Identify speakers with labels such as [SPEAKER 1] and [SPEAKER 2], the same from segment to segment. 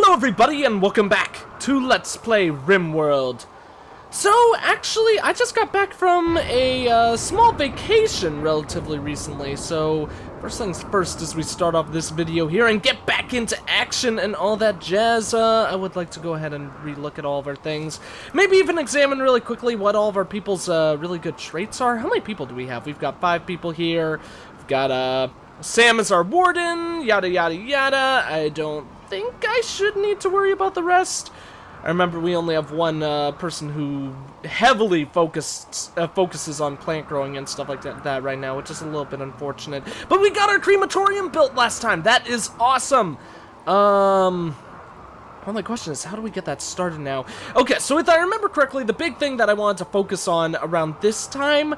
[SPEAKER 1] Hello everybody and welcome back to Let's Play RimWorld. So, actually, I just got back from a small vacation relatively recently, so first things first as we start off this video here and get back into action and all that jazz, I would like to go ahead and re-look at all of our things. Maybe even examine really quickly what all of our people's really good traits are. How many people do we have? We've got 5 people here. We've got, Sam is our warden, yada yada yada. I don't think I should need to worry about the rest. I remember we only have one person who heavily focuses on plant growing and stuff like that right now, which is a little bit unfortunate. But we got our crematorium built last time. That is awesome. Only question is, how do we get that started now? Okay, so if I remember correctly, the big thing that I wanted to focus on around this time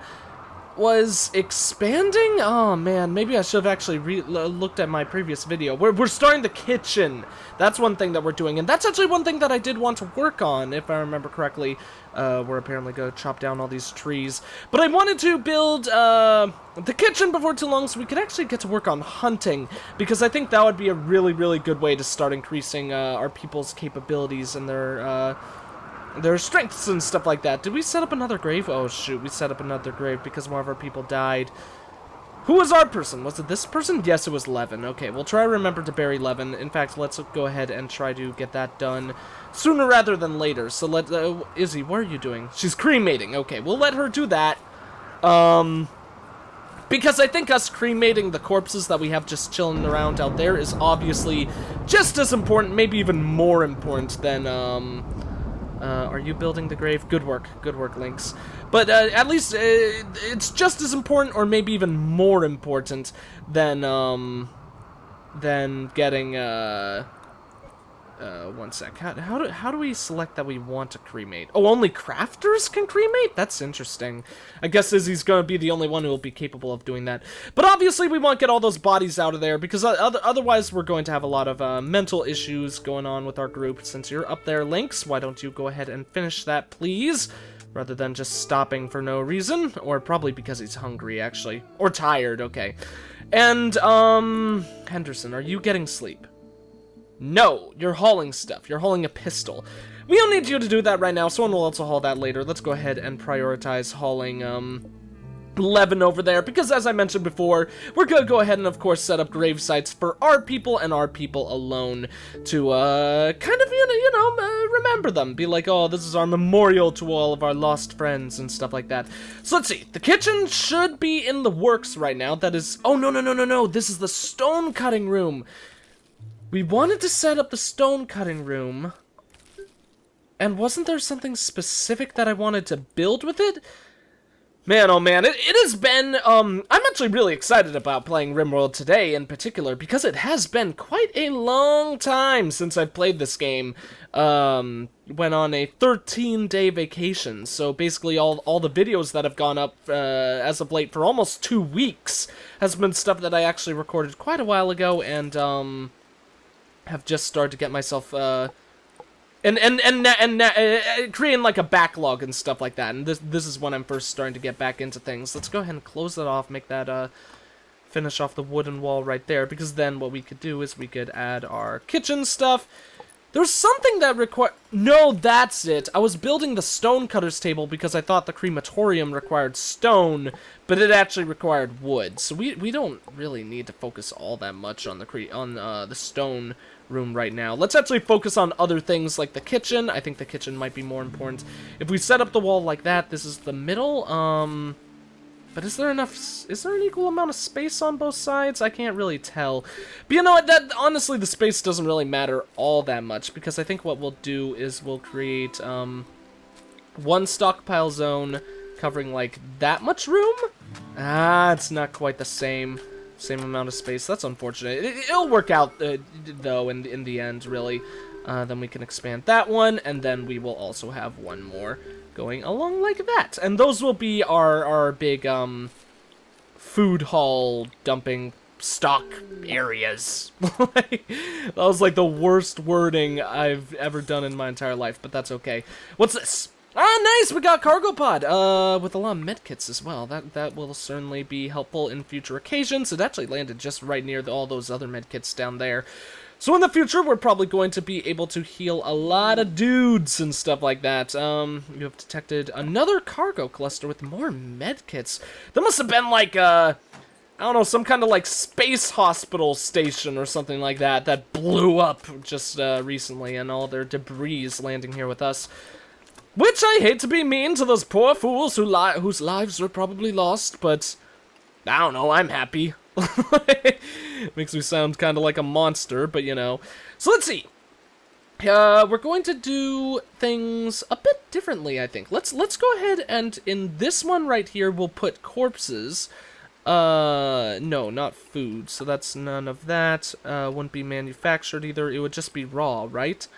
[SPEAKER 1] was expanding? Oh man, maybe I should have actually looked at my previous video. We're starting the kitchen. That's one thing that we're doing, and that's actually one thing that I did want to work on, if I remember correctly. We're apparently going to chop down all these trees. But I wanted to build the kitchen before too long so we could actually get to work on hunting, because I think that would be a really, really good way to start increasing our people's capabilities and their strengths and stuff like that. Did we set up another grave? Oh shoot, we set up another grave because one of our people died. Who was our person? Was it this person? Yes, it was Levin. Okay, we'll try to remember to bury Levin. In fact, let's go ahead and try to get that done sooner rather than later. So Izzy, what are you doing? She's cremating. Okay, we'll let her do that. Because I think us cremating the corpses that we have just chilling around out there is obviously just as important, maybe even more important than, are you building the grave? Good work, Lynx. But at least it's just as important, or maybe even more important than getting one sec. How do we select that we want to cremate? Oh, only crafters can cremate? That's interesting. I guess Izzy's gonna be the only one who will be capable of doing that. But obviously we want to get all those bodies out of there, because otherwise we're going to have a lot of mental issues going on with our group. Since you're up there, Lynx, why don't you go ahead and finish that, please? Rather than just stopping for no reason. Or probably because he's hungry, actually. Or tired, okay. And, Henderson, are you getting sleep? No, you're hauling stuff. You're hauling a pistol. We don't need you to do that right now. Someone will also haul that later. Let's go ahead and prioritize hauling, Levin over there, because as I mentioned before, we're gonna go ahead and of course set up grave sites for our people and our people alone to, kind of, remember them. Be like, oh, this is our memorial to all of our lost friends and stuff like that. So let's see. The kitchen should be in the works right now. That is, oh, no. This is the stone cutting room. We wanted to set up the stone cutting room, and wasn't there something specific that I wanted to build with it? Man, oh man, it has been, I'm actually really excited about playing RimWorld today in particular, because it has been quite a long time since I've played this game. Went on a 13-day vacation, so basically all the videos that have gone up, as of late for almost 2 weeks has been stuff that I actually recorded quite a while ago, and, have just started to get myself, creating like a backlog and stuff like that, and this is when I'm first starting to get back into things. Let's go ahead and close that off, make that, finish off the wooden wall right there, because then what we could do is we could add our kitchen stuff. There's something that no, that's it. I was building the stone-cutter's table because I thought the crematorium required stone, but it actually required wood. So we don't really need to focus all that much on the stone room right now. Let's actually focus on other things like the kitchen. I think the kitchen might be more important. If we set up the wall like that, this is the middle. But is there an equal amount of space on both sides? I can't really tell. But you know what, honestly, the space doesn't really matter all that much, because I think what we'll do is we'll create, one stockpile zone covering, like, that much room? Ah, it's not quite the same amount of space. That's unfortunate. It'll work out, though, in the end, really. Then we can expand that one, and then we will also have one more going along like that. And those will be our big, food haul dumping stock areas. That was like the worst wording I've ever done in my entire life, but that's okay. What's this? Ah, nice! We got cargo pod, with a lot of medkits as well. That will certainly be helpful in future occasions. It actually landed just right near all those other medkits down there. So in the future, we're probably going to be able to heal a lot of dudes and stuff like that. You have detected another cargo cluster with more medkits. There must have been like, I don't know, some kind of like space hospital station or something like that that blew up just recently, and all their debris landing here with us. Which I hate to be mean to those poor fools whose lives were probably lost, but I don't know, I'm happy. Makes me sound kind of like a monster, but you know. So let's see. We're going to do things a bit differently, I think. Let's go ahead and in this one right here, we'll put corpses. No, not food. So that's none of that. Wouldn't be manufactured either. It would just be raw, right?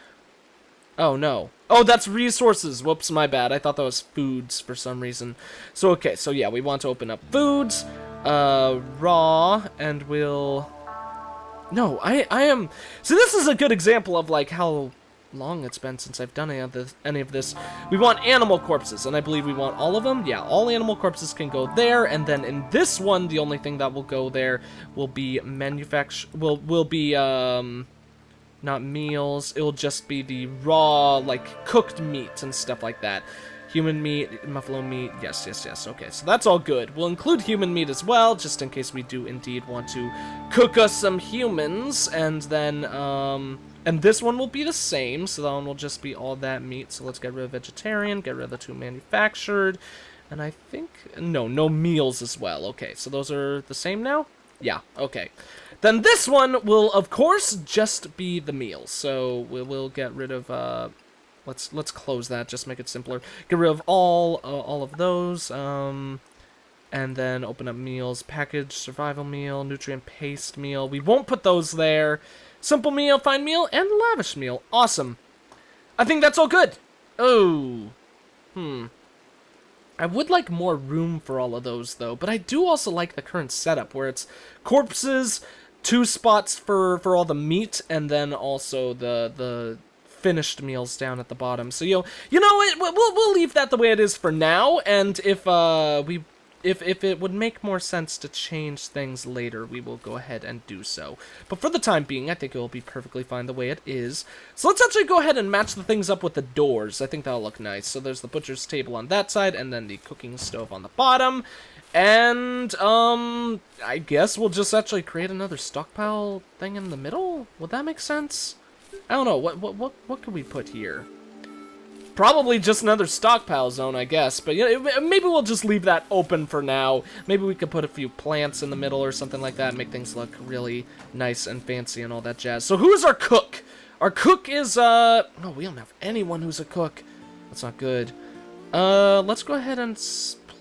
[SPEAKER 1] Oh, no. Oh, that's resources. Whoops, my bad. I thought that was foods for some reason. So, okay. So, yeah, we want to open up foods. Raw, and we'll... No, I am... So this is a good example of, like, how long it's been since I've done any of this. We want animal corpses, and I believe we want all of them. Yeah, all animal corpses can go there, and then in this one, the only thing that will go there will be will be, not meals. It'll just be the raw, like, cooked meat and stuff like that. Human meat, buffalo meat, yes, yes, yes. Okay, so that's all good. We'll include human meat as well, just in case we do indeed want to cook us some humans. And then, and this one will be the same, so that one will just be all that meat. So let's get rid of vegetarian, get rid of the 2 manufactured. And I think, no meals as well. Okay, so those are the same now? Yeah, okay. Then this one will, of course, just be the meals. So we'll get rid of, Let's close that, just make it simpler. Get rid of all of those, and then open up meals, package, survival meal, nutrient paste meal. We won't put those there. Simple meal, fine meal, and lavish meal. Awesome. I think that's all good. Oh. I would like more room for all of those, though, but I do also like the current setup, where it's corpses, 2 spots for all the meat, and then also the finished meals down at the bottom. So you know we'll leave that the way it is for now, and if it would make more sense to change things later, we will go ahead and do so. But for the time being, I think it will be perfectly fine the way it is. So let's actually go ahead and match the things up with the doors. I think that'll look nice. So there's the butcher's table on that side, and then the cooking stove on the bottom. And I guess we'll just actually create another stockpile thing in the middle. Would that make sense? I don't know, what could we put here? Probably just another stockpile zone, I guess, but yeah, maybe we'll just leave that open for now. Maybe we could put a few plants in the middle or something like that, and make things look really nice and fancy and all that jazz. So who's our cook? Our cook is, no, we don't have anyone who's a cook. That's not good. Let's go ahead and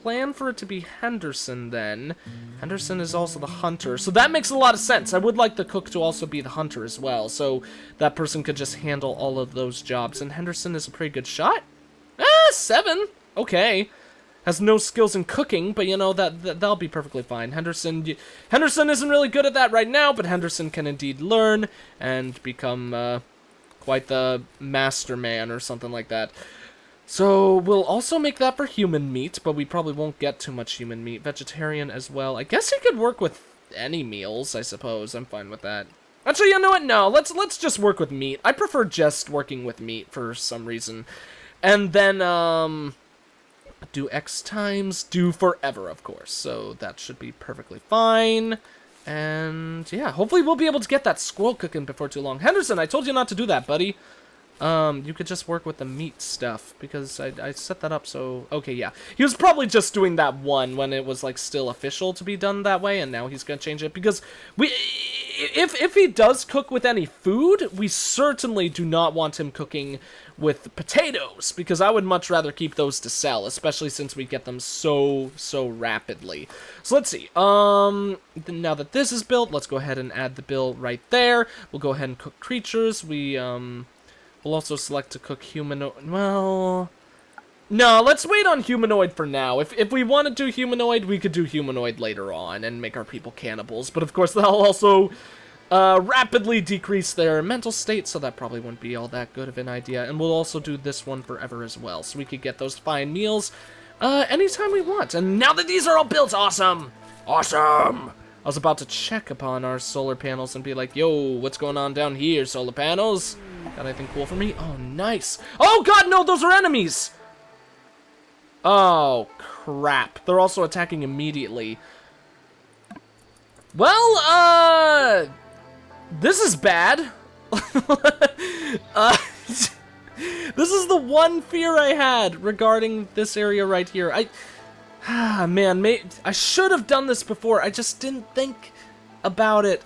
[SPEAKER 1] plan for it to be Henderson then. Henderson is also the hunter, so that makes a lot of sense. I would like the cook to also be the hunter as well, so that person could just handle all of those jobs. And Henderson is a pretty good shot. 7. Okay. Has no skills in cooking, but you know, that'll be perfectly fine. Henderson isn't really good at that right now, but Henderson can indeed learn and become quite the master man or something like that. So, we'll also make that for human meat, but we probably won't get too much human meat. Vegetarian as well. I guess he could work with any meals, I suppose. I'm fine with that. Actually, you know what? No, let's just work with meat. I prefer just working with meat for some reason. And then, do X times, do forever, of course. So, that should be perfectly fine. And, yeah, hopefully we'll be able to get that squirrel cooking before too long. Henderson, I told you not to do that, buddy. You could just work with the meat stuff, because I set that up so... Okay, yeah. He was probably just doing that one when it was, like, still official to be done that way, and now he's gonna change it, because if he does cook with any food, we certainly do not want him cooking with potatoes, because I would much rather keep those to sell, especially since we get them so rapidly. So let's see. Now that this is built, let's go ahead and add the bill right there. We'll go ahead and cook creatures. We'll also select to cook humanoid. Well, no, let's wait on humanoid for now. If we want to do humanoid, we could do humanoid later on and make our people cannibals. But of course, that'll also rapidly decrease their mental state, so that probably wouldn't be all that good of an idea. And we'll also do this one forever as well, so we could get those fine meals anytime we want. And now that these are all built, awesome! Awesome! was about to check upon our solar panels and be like, yo, what's going on down here, solar panels? Got anything cool for me? Oh, nice. Oh, God, no, those are enemies. Oh, crap. They're also attacking immediately. Well, this is bad. This is the one fear I had regarding this area right here. Man, I should have done this before. I just didn't think about it.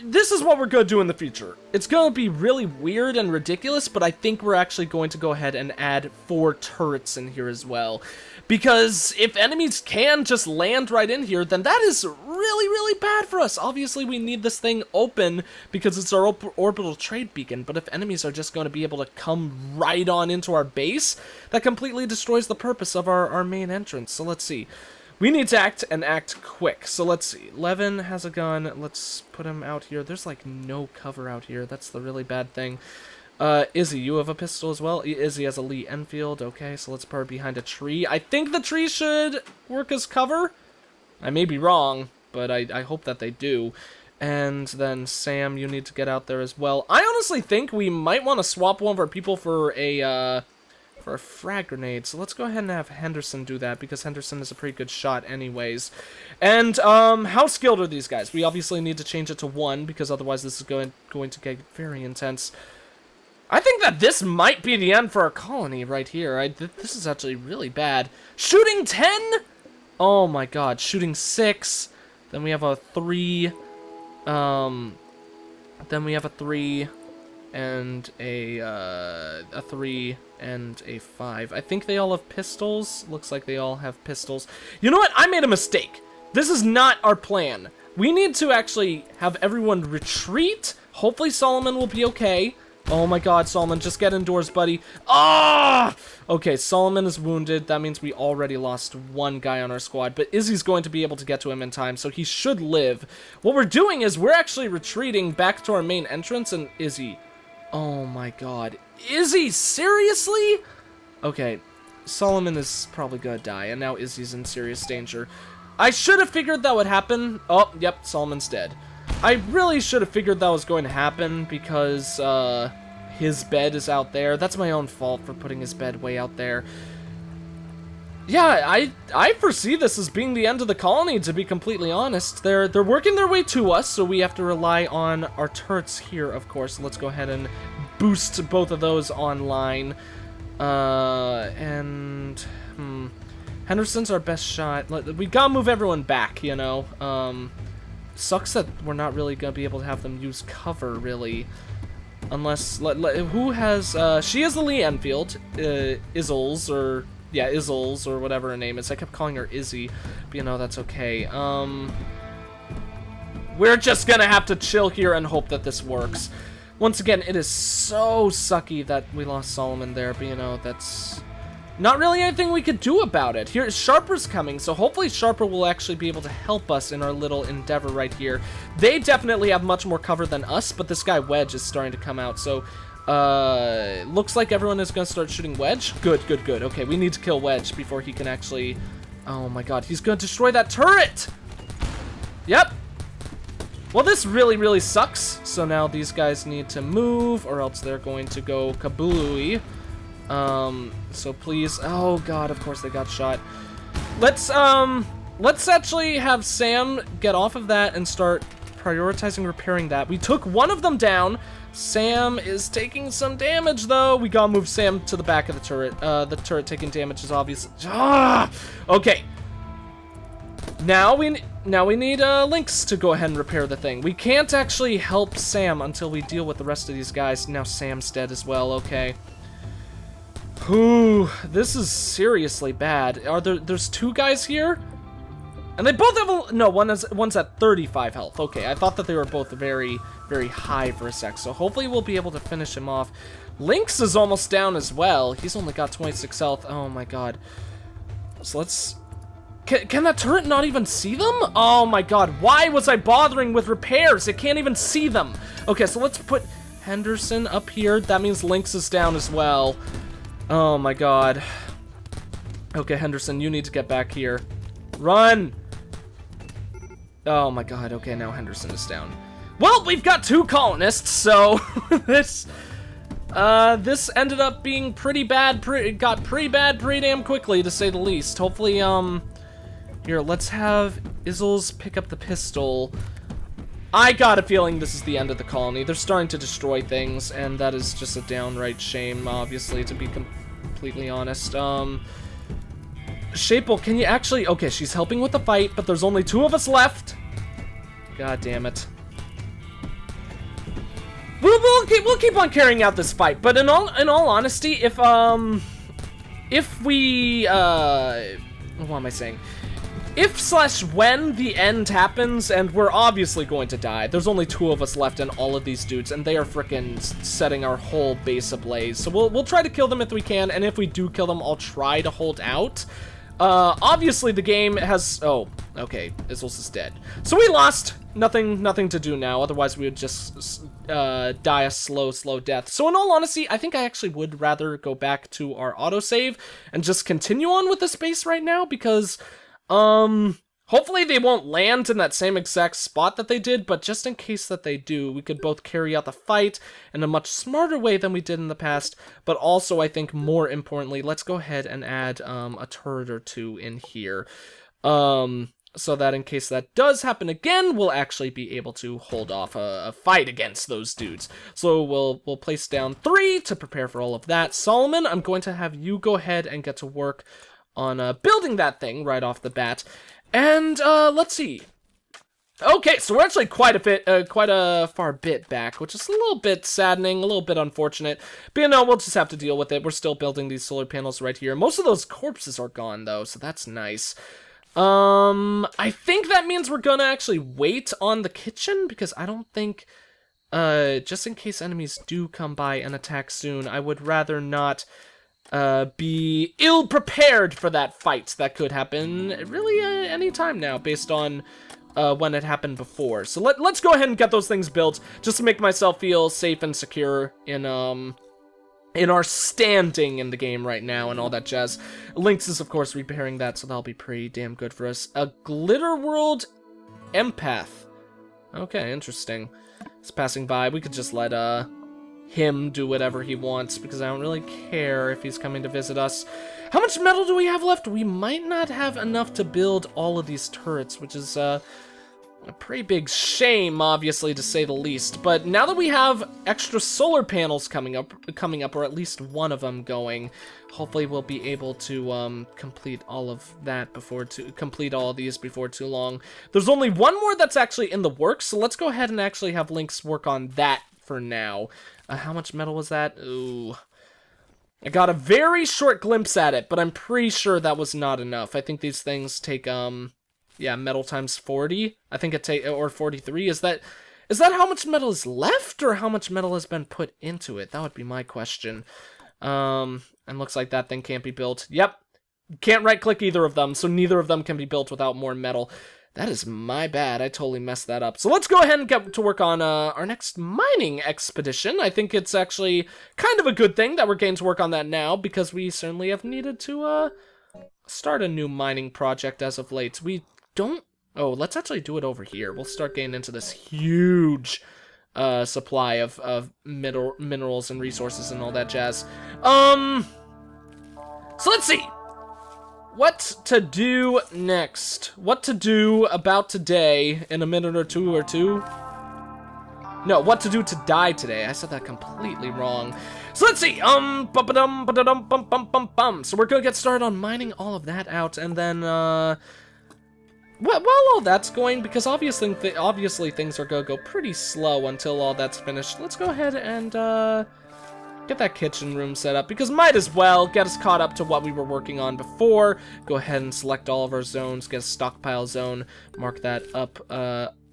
[SPEAKER 1] This is what we're going to do in the future. It's going to be really weird and ridiculous, but I think we're actually going to go ahead and add 4 turrets in here as well. Because if enemies can just land right in here, then that is really, really bad for us. Obviously, we need this thing open because it's our orbital trade beacon. But if enemies are just going to be able to come right on into our base, that completely destroys the purpose of our main entrance. So let's see. We need to act quick. So let's see. Levin has a gun. Let's put him out here. There's like no cover out here. That's the really bad thing. Izzy, you have a pistol as well? Izzy has a Lee Enfield. Okay, so let's put her behind a tree. I think the tree should work as cover. I may be wrong, but I hope that they do. And then Sam, you need to get out there as well. I honestly think we might want to swap one of our people for a frag grenade. So let's go ahead and have Henderson do that, because Henderson is a pretty good shot anyways. And how skilled are these guys? We obviously need to change it to 1, because otherwise this is going to get very intense. I think that this might be the end for our colony right here. This is actually really bad. Shooting 10? Oh my god. Shooting 6. Then we have a 3. Then we have a 3 and a 3 and a 5. I think they all have pistols. Looks like they all have pistols. You know what? I made a mistake. This is not our plan. We need to actually have everyone retreat. Hopefully Solomon will be okay. Oh my god, Solomon, just get indoors, buddy. Ah! Okay, Solomon is wounded. That means we already lost 1 guy on our squad, but Izzy's going to be able to get to him in time, so he should live. What we're doing is we're actually retreating back to our main entrance, and Izzy... Oh my god. Izzy, seriously? Okay, Solomon is probably gonna die, and now Izzy's in serious danger. I should have figured that would happen. Oh, yep, Solomon's dead. I really should have figured that was going to happen because his bed is out there. That's my own fault for putting his bed way out there. Yeah, I foresee this as being the end of the colony, to be completely honest. They're working their way to us, so we have to rely on our turrets here, of course. Let's go ahead and boost both of those online. Henderson's our best shot. We gotta move everyone back, you know. Sucks that we're not really gonna be able to have them use cover, really. Unless, who has, she has the Lee Enfield, Izzles, or, yeah, Izzles, or whatever her name is. I kept calling her Izzy, but you know, that's okay. We're just gonna have to chill here and hope that this works. Once again, it is so sucky that we lost Solomon there, but you know, that's not really anything we could do about it. Here, Sharper's coming, so hopefully Sharper will actually be able to help us in our little endeavor right here. They definitely have much more cover than us, but this guy Wedge is starting to come out, so looks like everyone is going to start shooting Wedge. Good, good, good. Okay, we need to kill Wedge before he can actually... Oh my god, he's going to destroy that turret! Yep. Well, this really, really sucks. So now these guys need to move, or else they're going to go kablooey. So please, oh god, of course they got shot. Let's actually have Sam get off of that and start prioritizing repairing that. We took one of them down. Sam is taking some damage though. We gotta move Sam to the back of the turret. The turret taking damage is obvious. Ah! Okay. Now we need Lynx to go ahead and repair the thing. We can't actually help Sam until we deal with the rest of these guys. Now Sam's dead as well, okay. Ooh, this is seriously bad. There's 2 guys here? And they both have no, one's at 35 health. Okay, I thought that they were both very, very high for a sec. So hopefully we'll be able to finish him off. Lynx is almost down as well. He's only got 26 health. Oh my god. So let's... Can that turret not even see them? Oh my god, why was I bothering with repairs? It can't even see them. Okay, so let's put Henderson up here. That means Lynx is down as well. Oh my god. Okay, Henderson, you need to get back here. Run! Oh my god, okay, now Henderson is down. Well, we've got 2 colonists, so this ended up being pretty bad, got pretty bad pretty damn quickly, to say the least. Hopefully, here, let's have Izzles pick up the pistol. I got a feeling this is the end of the colony. They're starting to destroy things, and that is just a downright shame, obviously, to be completely honest. Shaple, can you actually... Okay, she's helping with the fight, but there's only 2 of us left. God damn it. We'll keep on carrying out this fight, but in all honesty, if we, what am I saying? If/when the end happens, and we're obviously going to die, there's only 2 of us left in all of these dudes, and they are frickin' setting our whole base ablaze. So we'll try to kill them if we can, and if we do kill them, I'll try to hold out. Obviously the game has... Oh, okay, Izzles is dead. So we lost. Nothing to do now, otherwise we would just die a slow death. So in all honesty, I think I actually would rather go back to our autosave and just continue on with this base right now, because... hopefully they won't land in that same exact spot that they did, but just in case that they do, we could both carry out the fight in a much smarter way than we did in the past, but also, I think, more importantly, let's go ahead and add, a turret or 2 in here, so that in case that does happen again, we'll actually be able to hold off a fight against those dudes. So we'll place down 3 to prepare for all of that. Solomon, I'm going to have you go ahead and get to work on building that thing right off the bat. And let's see. Okay, so we're actually quite a far bit back, which is a little bit saddening, a little bit unfortunate. But you know, we'll just have to deal with it. We're still building these solar panels right here. Most of those corpses are gone though, so that's nice. I think that means we're gonna actually wait on the kitchen, because I don't think, just in case enemies do come by and attack soon, I would rather not be ill-prepared for that fight that could happen really any time now, based on when it happened before. So let's go ahead and get those things built, just to make myself feel safe and secure in our standing in the game right now and all that jazz. Lynx is, of course, repairing that, so that'll be pretty damn good for us. A Glitter World Empath. Okay, interesting. It's passing by. We could just let, him do whatever he wants, because I don't really care if he's coming to visit us. How much metal do we have left? We might not have enough to build all of these turrets, which is, a pretty big shame, obviously, to say the least. But now that we have extra solar panels coming up, or at least one of them going, hopefully we'll be able to complete all of that complete all of these before too long. There's only one more that's actually in the works, so let's go ahead and actually have Lynx work on that for now. How much metal was that? Ooh. I got a very short glimpse at it, but I'm pretty sure that was not enough. I think these things take, yeah, metal times 40. I think it or 43. Is that how much metal is left, or how much metal has been put into it? That would be my question. And looks like that thing can't be built. Yep. Can't right-click either of them, so neither of them can be built without more metal. That is my bad. I totally messed that up. So let's go ahead and get to work on our next mining expedition. I think it's actually kind of a good thing that we're getting to work on that now, because we certainly have needed to start a new mining project as of late. We don't... Oh, let's actually do it over here. We'll start getting into this huge supply of minerals and resources and all that jazz. So let's see. What to do next? What to do about today in a minute or two No, what to do to die today. I said that completely wrong. So let's see. So we're gonna get started on mining all of that out, and then while all that's going, because obviously things are gonna go pretty slow until all that's finished. Let's go ahead and get that kitchen room set up, because might as well get us caught up to what we were working on before. Go ahead and select all of our zones, get a stockpile zone, mark that up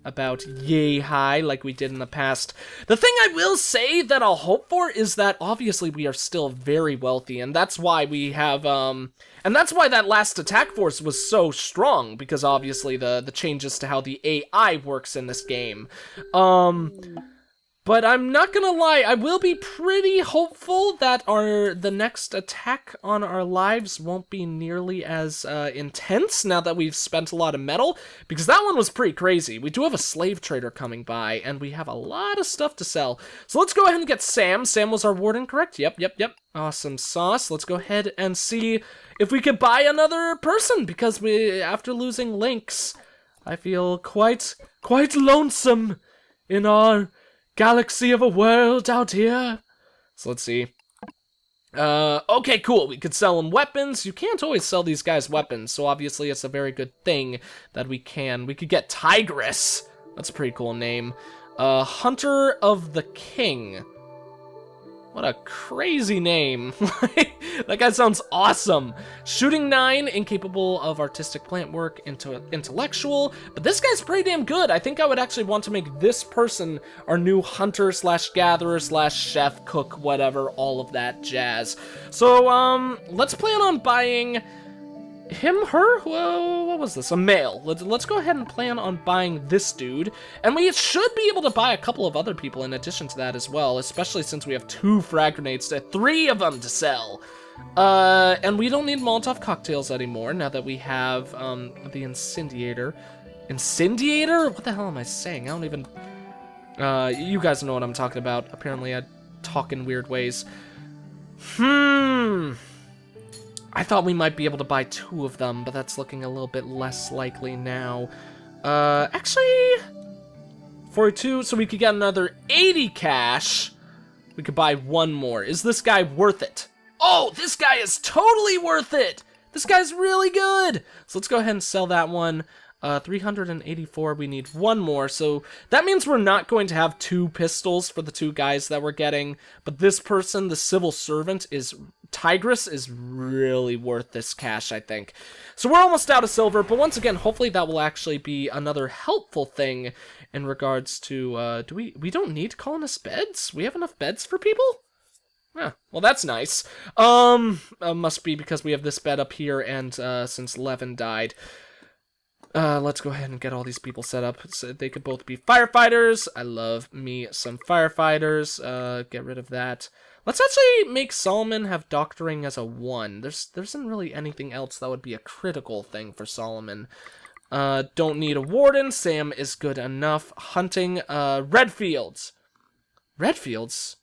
[SPEAKER 1] about yay high like we did in the past. The thing I will say that I'll hope for is that obviously we are still very wealthy, and that's why we have and that's why that last attack force was so strong, because obviously the changes to how the AI works in this game. But I'm not gonna lie, I will be pretty hopeful that the next attack on our lives won't be nearly as intense now that we've spent a lot of metal, because that one was pretty crazy. We do have a slave trader coming by, and we have a lot of stuff to sell. So let's go ahead and get Sam. Sam was our warden, correct? Yep. Awesome sauce. Let's go ahead and see if we could buy another person, because after losing Lynx, I feel quite lonesome in our galaxy of a world out here. So let's see. Okay, cool. We could sell them weapons. You can't always sell these guys weapons, so obviously it's a very good thing that we can. We could get Tigress. That's a pretty cool name. Hunter of the King. What a crazy name. That guy sounds awesome. Shooting 9, incapable of artistic plant work, intellectual. But this guy's pretty damn good. I think I would actually want to make this person our new hunter slash gatherer slash chef, cook, whatever, all of that jazz. So, let's plan on buying him, her? Whoa, what was this? A male. Let's go ahead and plan on buying this dude. And we should be able to buy a couple of other people in addition to that as well, especially since we have 2 frag grenades, 3 of them to sell. And we don't need Molotov cocktails anymore now that we have the Incendiator. Incendiator? What the hell am I saying? I don't even... you guys know what I'm talking about. Apparently I talk in weird ways. I thought we might be able to buy 2 of them, but that's looking a little bit less likely now. Actually, 42, so we could get another 80 cash. We could buy 1 more. Is this guy worth it? Oh, this guy is totally worth it! This guy's really good! So let's go ahead and sell that one. 384, we need 1 more, so that means we're not going to have 2 pistols for the 2 guys that we're getting, but this person, the civil servant, Tigress is really worth this cash, I think. So we're almost out of silver, but once again, hopefully that will actually be another helpful thing in regards to, we don't need colonist beds? We have enough beds for people? Yeah, well that's nice. Must be because we have this bed up here, and since Levin died. Let's go ahead and get all these people set up so they could both be firefighters. I love me some firefighters. Get rid of that. Let's actually make Solomon have doctoring as a 1. There isn't really anything else that would be a critical thing for Solomon. Don't need a warden. Sam is good enough. Hunting, Redfields. Redfields?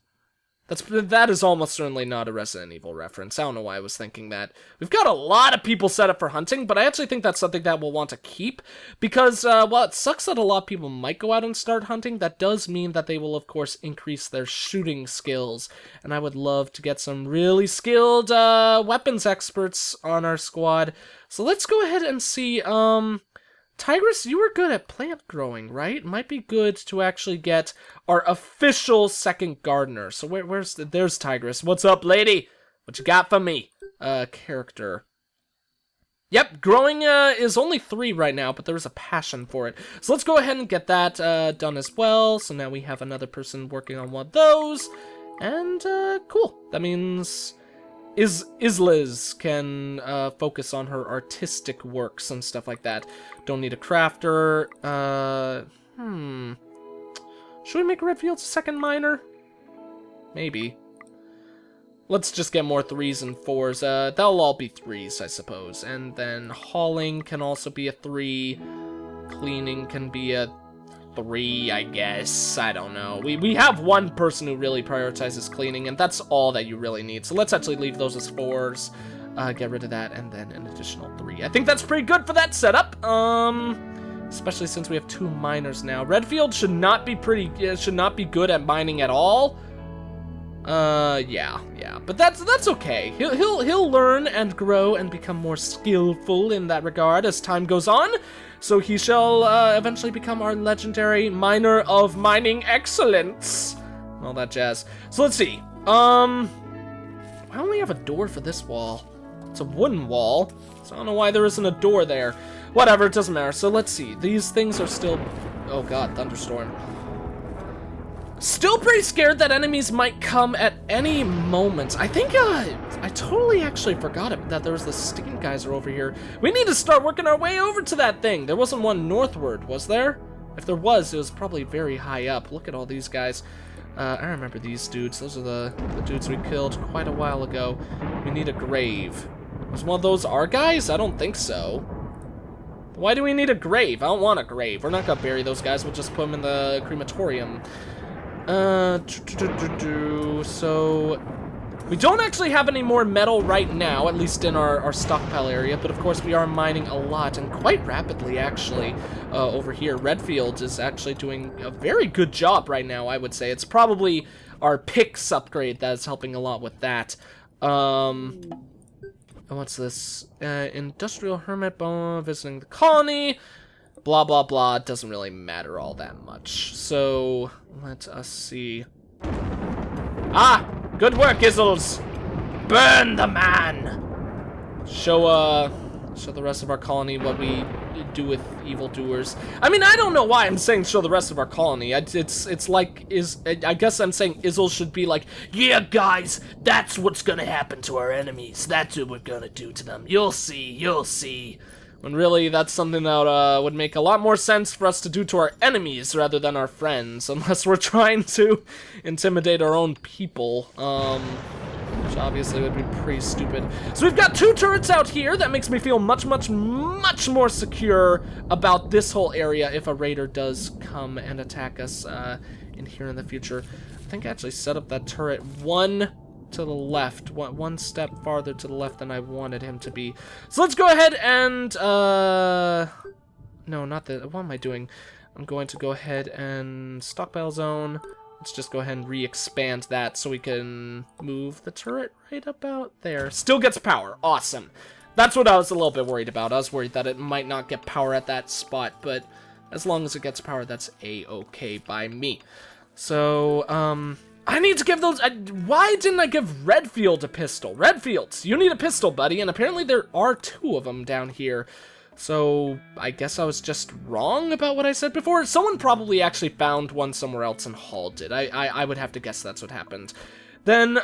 [SPEAKER 1] That is almost certainly not a Resident Evil reference. I don't know why I was thinking that. We've got a lot of people set up for hunting, but I actually think that's something that we'll want to keep, because, while it sucks that a lot of people might go out and start hunting, that does mean that they will, of course, increase their shooting skills, and I would love to get some really skilled, weapons experts on our squad. So let's go ahead and see, Tigress, you were good at plant growing, right? Might be good to actually get our official second gardener. So there's Tigress. What's up, lady? What you got for me? Character. Yep, growing is only 3 right now, but there's a passion for it. So let's go ahead and get that done as well. So now we have another person working on one of those. And cool. That means Isliz can focus on her artistic works and stuff like that. Don't need a crafter. Should we make Redfields a second miner? Maybe. Let's just get more 3s and 4s. They'll all be 3s, I suppose. And then hauling can also be a 3. Cleaning can be a 3, I guess. I don't know. We have one person who really prioritizes cleaning, and that's all that you really need. So let's actually leave those as 4s. Get rid of that, and then an additional 3. I think that's pretty good for that setup. Especially since we have 2 miners now. Redfield should not be good at mining at all. Yeah. But that's okay. He'll learn and grow and become more skillful in that regard as time goes on. So he shall eventually become our legendary miner of mining excellence. All that jazz. So let's see. I only have a door for this wall. It's a wooden wall, so I don't know why there isn't a door there. Whatever, it doesn't matter. So let's see. These things are still... Oh god, thunderstorm. Still pretty scared that enemies might come at any moment. I think, I totally actually forgot that there was the steam geyser over here. We need to start working our way over to that thing. There wasn't one northward, was there? If there was, it was probably very high up. Look at all these guys. I remember these dudes. Those are the dudes we killed quite a while ago. We need a grave. Was one of those our guys? I don't think so. Why do we need a grave? I don't want a grave. We're not gonna bury those guys. We'll just put them in the crematorium. So... we don't actually have any more metal right now, at least in our stockpile area, but of course we are mining a lot, and quite rapidly, actually, over here. Redfield is actually doing a very good job right now, I would say. It's probably our picks upgrade that is helping a lot with that. What's this? Industrial Hermit Bone, visiting the colony, blah, blah, blah. It doesn't really matter all that much. So, let us see. Ah! Good work, Izzles! Burn the man! Show the rest of our colony what we do with evildoers. I mean, I don't know why I'm saying show the rest of our colony. It's like, I guess I'm saying Izzles should be like, yeah, guys, that's what's gonna happen to our enemies. That's what we're gonna do to them. You'll see, you'll see. When really, that's something that would make a lot more sense for us to do to our enemies rather than our friends, unless we're trying to intimidate our own people, which obviously would be pretty stupid. So we've got 2 turrets out here. That makes me feel much, much, much more secure about this whole area if a raider does come and attack us in here in the future. I think I actually set up that turret one to the left, one step farther to the left than I wanted him to be. So let's go ahead and, no, not that, what am I doing? I'm going to go ahead and stockpile zone. Let's just go ahead and re-expand that so we can move the turret right about there. Still gets power, awesome. That's what I was a little bit worried about. I was worried that it might not get power at that spot, but as long as it gets power, that's a-okay by me. So, I need to give those... why didn't I give Redfield a pistol? Redfield, you need a pistol, buddy. And apparently there are 2 of them down here. So I guess I was just wrong about what I said before. Someone probably actually found one somewhere else and hauled it. I would have to guess that's what happened. Then,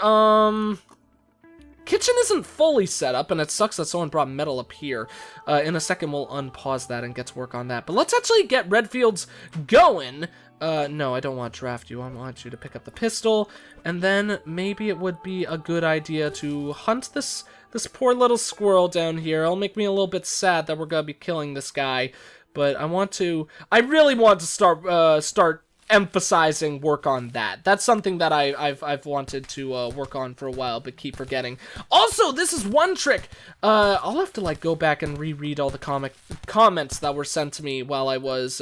[SPEAKER 1] kitchen isn't fully set up, and it sucks that someone brought metal up here. In a second, we'll unpause that and get to work on that. But let's actually get Redfields going. No, I don't want to draft you. I want you to pick up the pistol, and then maybe it would be a good idea to hunt this poor little squirrel down here. It'll make me a little bit sad that we're gonna be killing this guy, but I really want to start emphasizing work on that. That's something that I've wanted to work on for a while, but keep forgetting. Also, this is one trick. I'll have to like go back and reread all the comments that were sent to me while I was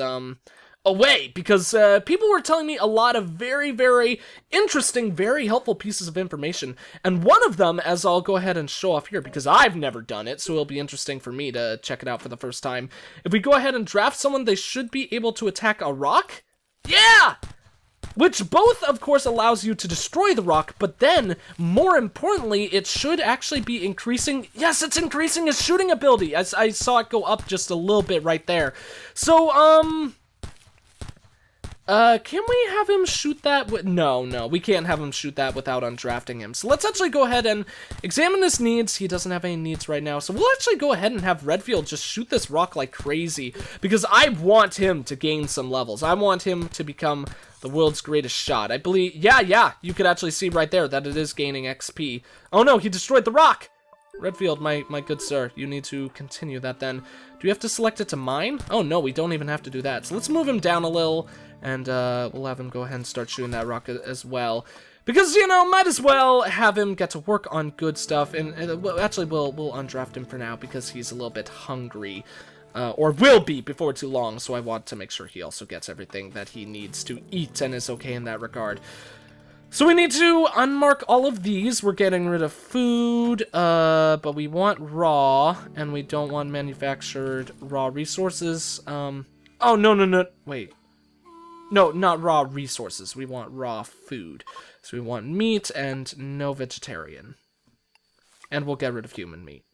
[SPEAKER 1] away, because people were telling me a lot of very, very interesting, very helpful pieces of information, and one of them, as I'll go ahead and show off here, because I've never done it, so it'll be interesting for me to check it out for the first time. If we go ahead and draft someone, they should be able to attack a rock. Yeah! Which both, of course, allows you to destroy the rock, but then, more importantly, it should actually be increasing... Yes, it's increasing his shooting ability! As I saw it go up just a little bit right there. So, can we have him shoot that? No, we can't have him shoot that without undrafting him. So let's actually go ahead and examine his needs. He doesn't have any needs right now. So we'll actually go ahead and have Redfield just shoot this rock like crazy, because I want him to gain some levels. I want him to become the world's greatest shot. I believe, yeah, you could actually see right there that it is gaining XP. Oh no, he destroyed the rock! Redfield, my good sir, you need to continue that then. Do we have to select it to mine? Oh no, we don't even have to do that. So let's move him down a little, and we'll have him go ahead and start shooting that rock as well. Because, you know, might as well have him get to work on good stuff, and actually we'll undraft him for now because he's a little bit hungry. Or will be before too long, so I want to make sure he also gets everything that he needs to eat and is okay in that regard. So we need to unmark all of these. We're getting rid of food, but we want raw, and we don't want manufactured raw resources. Oh, no, wait. No, not raw resources. We want raw food. So we want meat and no vegetarian. And we'll get rid of human meat.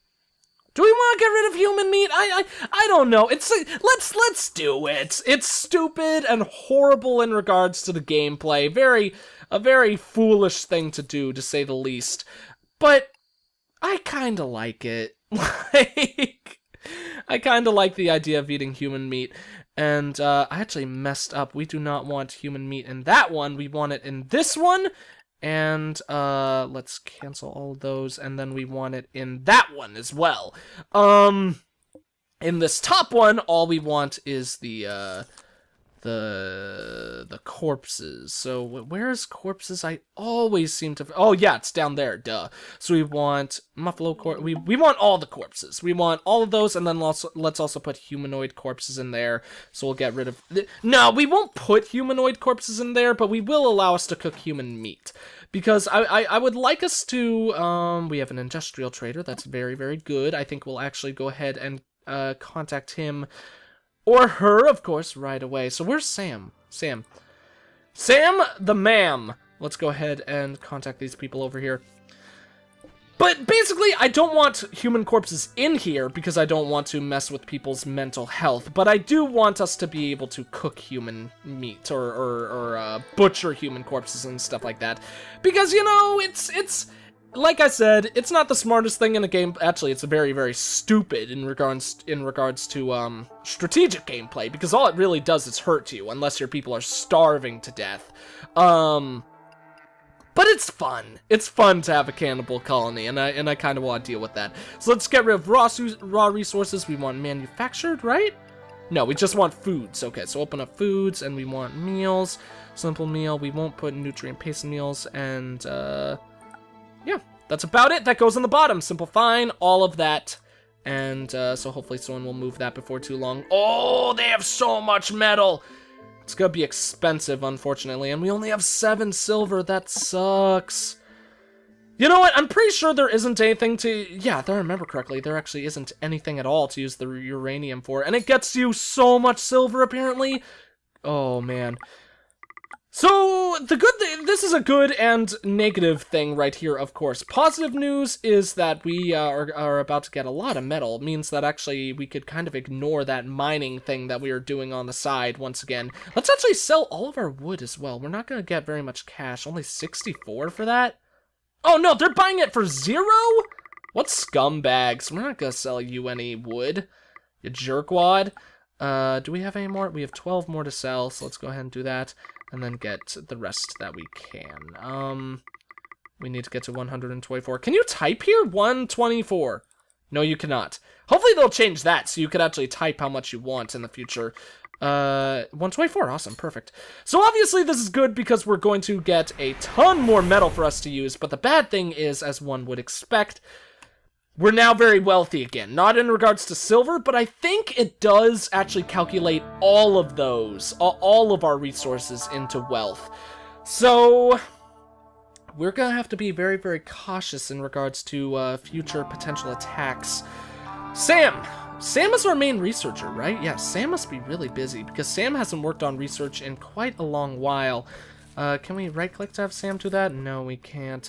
[SPEAKER 1] Do we want to get rid of human meat? I don't know. Let's do it. It's stupid and horrible in regards to the gameplay. A very foolish thing to do, to say the least. But I kind of like it. I kind of like the idea of eating human meat. And I actually messed up. We do not want human meat in that one. We want it in this one. And let's cancel all of those. And then we want it in that one as well. In this top one, all we want is the corpses. So where's corpses? I always seem to... Oh, yeah, it's down there, duh. So we want Muffalo corpse. We want all the corpses. We want all of those, and then let's also put humanoid corpses in there. So we'll get rid of... No, we won't put humanoid corpses in there, but we will allow us to cook human meat. Because I would like us to... we have an industrial trader. That's very, very good. I think we'll actually go ahead and contact him... Or her, of course, right away. So where's Sam? Sam the ma'am. Let's go ahead and contact these people over here. But basically, I don't want human corpses in here because I don't want to mess with people's mental health. But I do want us to be able to cook human meat or butcher human corpses and stuff like that. Because, you know, it's... Like I said, it's not the smartest thing in the game. Actually, it's very, very stupid in regards to strategic gameplay, because all it really does is hurt you, unless your people are starving to death. But it's fun. It's fun to have a cannibal colony, and I kind of want to deal with that. So let's get rid of raw resources. We want manufactured, right? No, we just want foods. Okay, so open up foods, and we want meals. Simple meal. We won't put nutrient-based meals, and yeah, that's about it. That goes on the bottom. Simple fine, all of that. And so hopefully someone will move that before too long. Oh, they have so much metal. It's gonna be expensive, unfortunately. And we only have 7 silver. That sucks. You know what? I'm pretty sure there isn't anything to... Yeah, if I remember correctly, there actually isn't anything at all to use the uranium for. And it gets you so much silver, apparently. Oh, man. So, this is a good and negative thing right here, of course. Positive news is that we are about to get a lot of metal. It means that actually we could kind of ignore that mining thing that we are doing on the side once again. Let's actually sell all of our wood as well. We're not going to get very much cash. Only 64 for that? Oh, no, they're buying it for 0? What scumbags? We're not going to sell you any wood, you jerkwad. Do we have any more? We have 12 more to sell, so let's go ahead and do that. And then get the rest that we can. We need to get to 124. Can you type here? 124. No, you cannot. Hopefully they'll change that so you could actually type how much you want in the future. 124. Awesome. Perfect. So obviously this is good because we're going to get a ton more metal for us to use. But the bad thing is, as one would expect, we're now very wealthy again. Not in regards to silver, but I think it does actually calculate all of those, all of our resources into wealth. So we're going to have to be very, very cautious in regards to future potential attacks. Sam is our main researcher, right? Yeah, Sam must be really busy because Sam hasn't worked on research in quite a long while. Can we right-click to have Sam do that? No, we can't.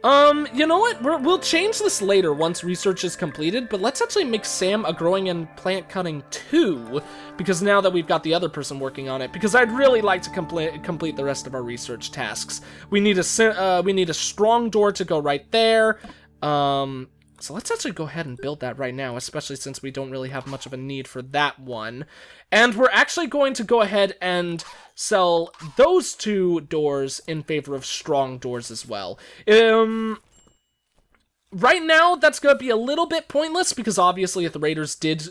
[SPEAKER 1] You know what? We'll change this later once research is completed, but let's actually make Sam a growing and plant cutting 2, because now that we've got the other person working on it, because I'd really like to complete the rest of our research tasks. We need a strong door to go right there. So let's actually go ahead and build that right now, especially since we don't really have much of a need for that one. And we're actually going to go ahead and sell those 2 doors in favor of strong doors as well. Right now, that's going to be a little bit pointless, because obviously if the raiders did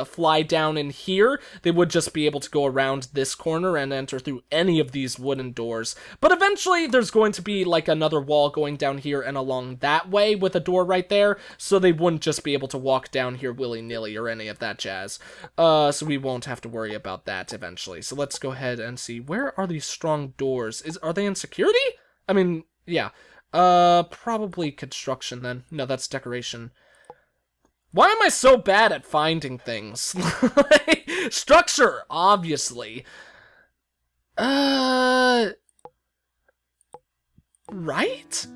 [SPEAKER 1] fly down in here, they would just be able to go around this corner and enter through any of these wooden doors. But eventually, there's going to be like another wall going down here and along that way with a door right there, so they wouldn't just be able to walk down here willy-nilly or any of that jazz. So we won't have to worry about that eventually. So let's go ahead and see, where are these strong doors? Are they in security? I mean, yeah. Probably construction then. No, that's decoration. Why am I so bad at finding things? Structure, obviously. Right?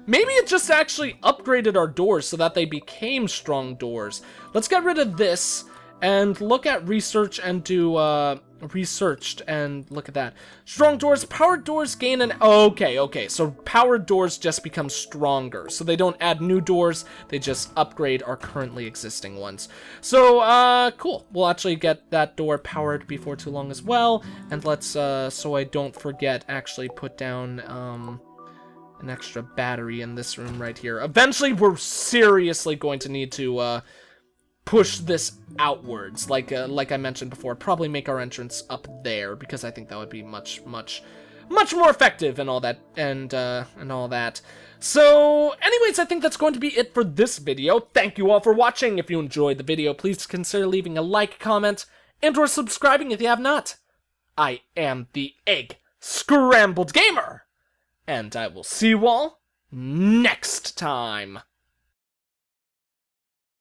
[SPEAKER 1] Maybe it just actually upgraded our doors so that they became strong doors. Let's get rid of this, And look at research and do, researched, and look at that. Strong doors, powered doors gain an... Okay, so powered doors just become stronger. So they don't add new doors, they just upgrade our currently existing ones. So, cool. We'll actually get that door powered before too long as well. And let's, so I don't forget, actually put down, an extra battery in this room right here. Eventually, we're seriously going to need to, push this outwards, like I mentioned before. Probably make our entrance up there, because I think that would be much more effective and all that, and all that. So, anyways, I think that's going to be it for this video. Thank you all for watching. If you enjoyed the video, please consider leaving a like, comment, and or subscribing if you have not. I am the EggScrambledGamer, and I will see you all next time.